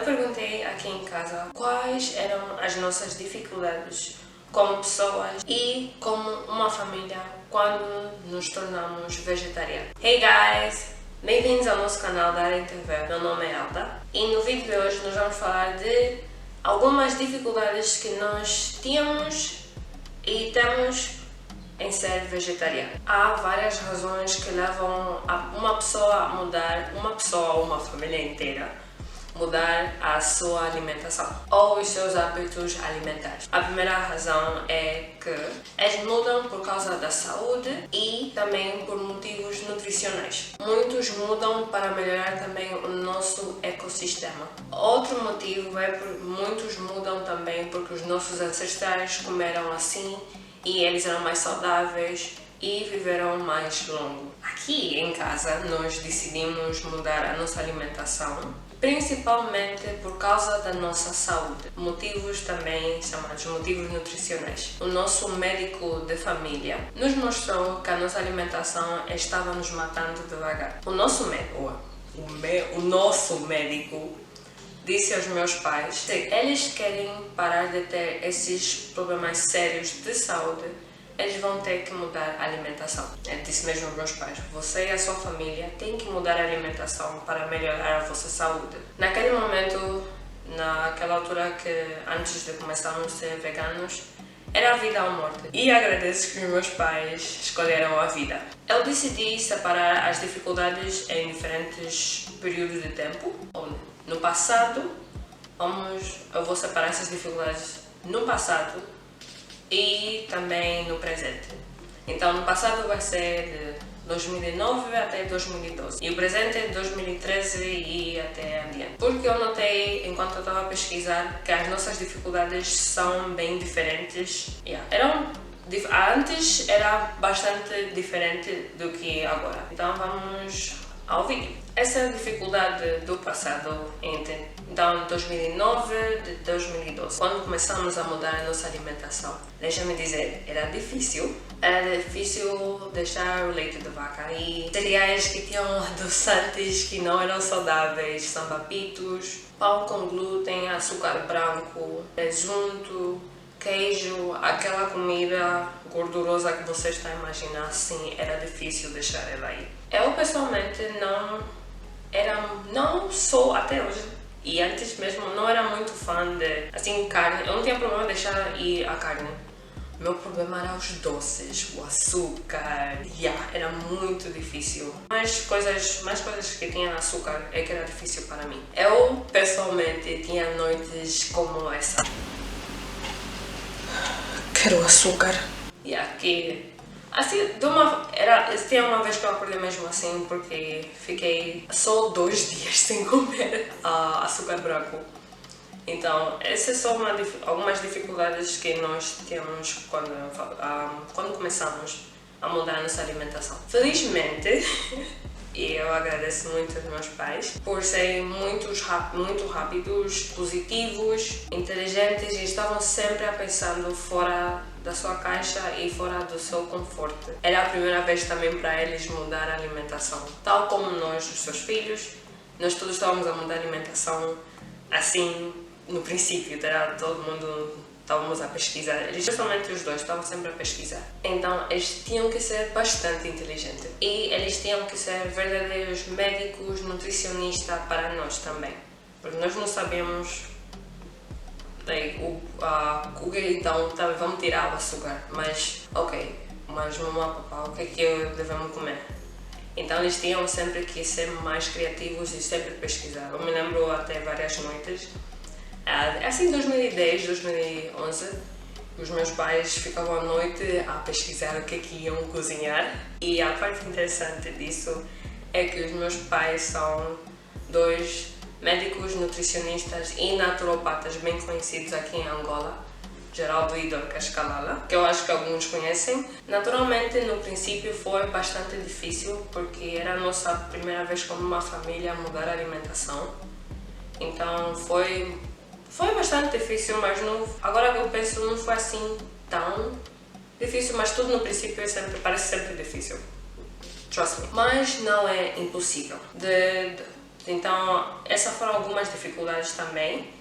perguntei aqui em casa quais eram as nossas dificuldades como pessoas e como uma família quando nos tornamos vegetarianos. Hey guys! Bem-vindos ao nosso canal da Aren TV. Meu nome é Alda e no vídeo de hoje nós vamos falar de algumas dificuldades que nós tínhamos e temos em ser vegetariano. Há várias razões que levam uma pessoa a mudar, ou uma família inteira, mudar a sua alimentação ou os seus hábitos alimentares. A primeira razão é que eles mudam por causa da saúde e também por motivos nutricionais. Muitos mudam para melhorar também o nosso ecossistema. Outro motivo é que muitos mudam também porque os nossos ancestrais comeram assim e eles eram mais saudáveis e viveram mais longo. Aqui em casa nós decidimos mudar a nossa alimentação principalmente por causa da nossa saúde. Motivos também chamados motivos nutricionais. O nosso médico de família nos mostrou que a nossa alimentação estava nos matando devagar. O nosso médico disse aos meus pais que se eles querem parar de ter esses problemas sérios de saúde, eles vão ter que mudar a alimentação. Ele disse mesmo aos meus pais: você e a sua família têm que mudar a alimentação para melhorar a vossa saúde. Naquele momento, naquela altura que antes de começarmos a ser veganos, era a vida ou a morte. E agradeço que os meus pais escolheram a vida. Eu decidi separar as dificuldades em diferentes períodos de tempo. No passado, eu vou separar essas dificuldades no passado e também no presente. Então, no passado vai ser de 2009 até 2012 e o presente é de 2013 e até adiante. Porque eu notei, enquanto eu estava a pesquisar, que as nossas dificuldades são bem diferentes. Antes era bastante diferente do que agora. Então, vamos ao vídeo. Essa dificuldade do passado, então 2009 de 2012, quando começamos a mudar a nossa alimentação, deixa-me dizer, era difícil deixar o leite de vaca e cereais que tinham adoçantes que não eram saudáveis, sambapitos, pão com glúten, açúcar branco, presunto, queijo, aquela comida gordurosa que você está a imaginar, sim, era difícil deixar ela aí. Eu pessoalmente não sou até hoje, e antes mesmo não era muito fã de carne. Eu não tinha problema de deixar ir a carne. O meu problema era os doces, o açúcar, era muito difícil. Mais coisas que tinham açúcar é que era difícil para mim. Eu pessoalmente tinha noites como essa. Quero açúcar. Tinha uma vez que eu acordei mesmo assim porque fiquei só 2 dias sem comer açúcar branco. Então, essas são algumas dificuldades que nós temos quando começamos a mudar a nossa alimentação. Felizmente, e eu agradeço muito aos meus pais por serem muito rápidos, positivos, inteligentes e estavam sempre pensando fora da sua caixa e fora do seu conforto. Era a primeira vez também para eles mudar a alimentação. Tal como nós, os seus filhos, nós todos estávamos a mudar a alimentação assim no princípio, todo mundo estávamos a pesquisar, especialmente os dois estavam sempre a pesquisar. Então eles tinham que ser bastante inteligentes e eles tinham que ser verdadeiros médicos, nutricionistas para nós também, porque nós não sabemos então vamos tirar o açúcar, mas mamãe, papá, o que é que devemos comer? Então eles tinham sempre que ser mais criativos e sempre pesquisar. Eu me lembro até várias noites. Assim, 2010, 2011, os meus pais ficavam à noite a pesquisar o que é que iam cozinhar. E a parte interessante disso é que os meus pais são 2 médicos nutricionistas e naturopatas bem conhecidos aqui em Angola, Geraldo e Dorcas Kalala, que eu acho que alguns conhecem. Naturalmente, no princípio foi bastante difícil porque era a nossa primeira vez como uma família a mudar a alimentação. Então foi bastante difícil, mas agora que eu penso, não foi assim tão difícil, mas tudo no princípio parece sempre difícil. Trust me. Mas não é impossível. Então, essas foram algumas dificuldades também.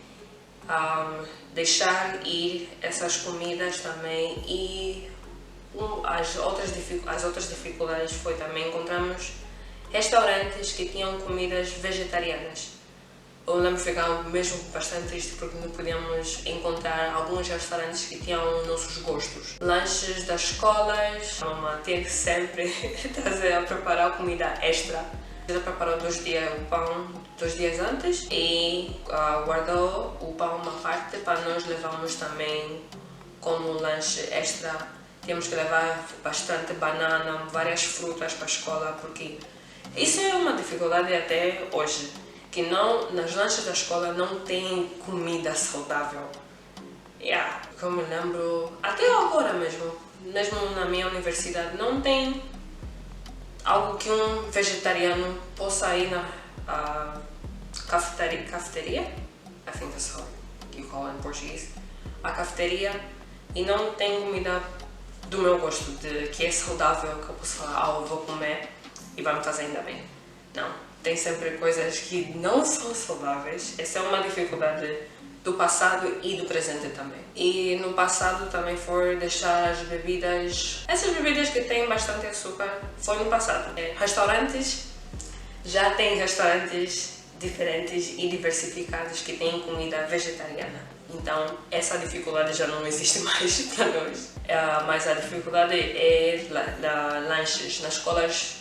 Deixar ir essas comidas também, e as outras dificuldades foi também encontramos restaurantes que tinham comidas vegetarianas. Eu lembro que ficava mesmo bastante triste porque não podíamos encontrar alguns restaurantes que tinham nossos gostos. Lanches das escolas, a mamãe tinha que sempre trazer a preparar comida extra. Ela preparou 2 dias o pão 2 dias antes e guardou o pão uma parte para nós levarmos também como lanche extra. Temos que levar bastante banana, várias frutas para a escola, porque isso é uma dificuldade até hoje, que nas lanches da escola não tem comida saudável. Eu me lembro, até agora mesmo na minha universidade, não tem algo que um vegetariano possa ir na cafeteria, I think that's how you call it in Portuguese, a cafeteria, e não tem comida do meu gosto, que é saudável, que eu posso falar, eu vou comer e vai me fazer ainda bem. Não, tem sempre coisas que não são saudáveis. Essa é uma dificuldade do passado e do presente também. E no passado também foi deixar as bebidas, essas bebidas que têm bastante açúcar, foi no passado. Restaurantes, já tem restaurantes diferentes e diversificados que têm comida vegetariana. Então, essa dificuldade já não existe mais para nós. Mas a dificuldade é lanches. Nas escolas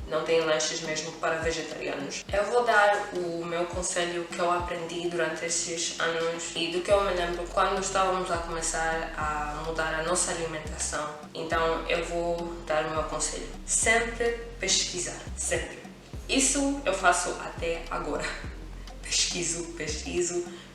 não tem lanches mesmo para vegetarianos. Eu vou dar o meu conselho que eu aprendi durante esses anos e do que eu me lembro quando estávamos a começar a mudar a nossa alimentação. Então, eu vou dar o meu conselho. Sempre pesquisar. Sempre. Isso eu faço até agora. Pesquiso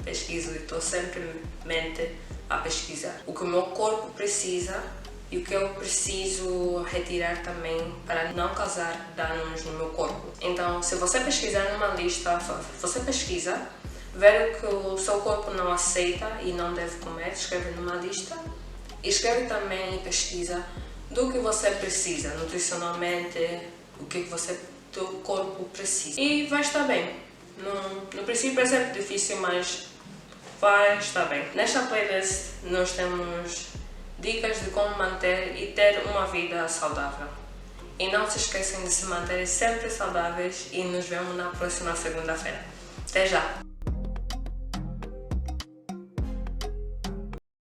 e estou sempre mente a pesquisar o que o meu corpo precisa e o que eu preciso retirar também para não causar danos no meu corpo. Então, se você pesquisar numa lista, você pesquisa, ver o que o seu corpo não aceita e não deve comer, escreve numa lista, e escreve também e pesquisa do que você precisa, nutricionalmente, o que teu corpo precisa. E vai estar bem. No princípio é sempre difícil, mas vai estar bem. Nesta playlist nós temos dicas de como manter e ter uma vida saudável. E não se esqueçam de se manterem sempre saudáveis e nos vemos na próxima segunda-feira. Até já!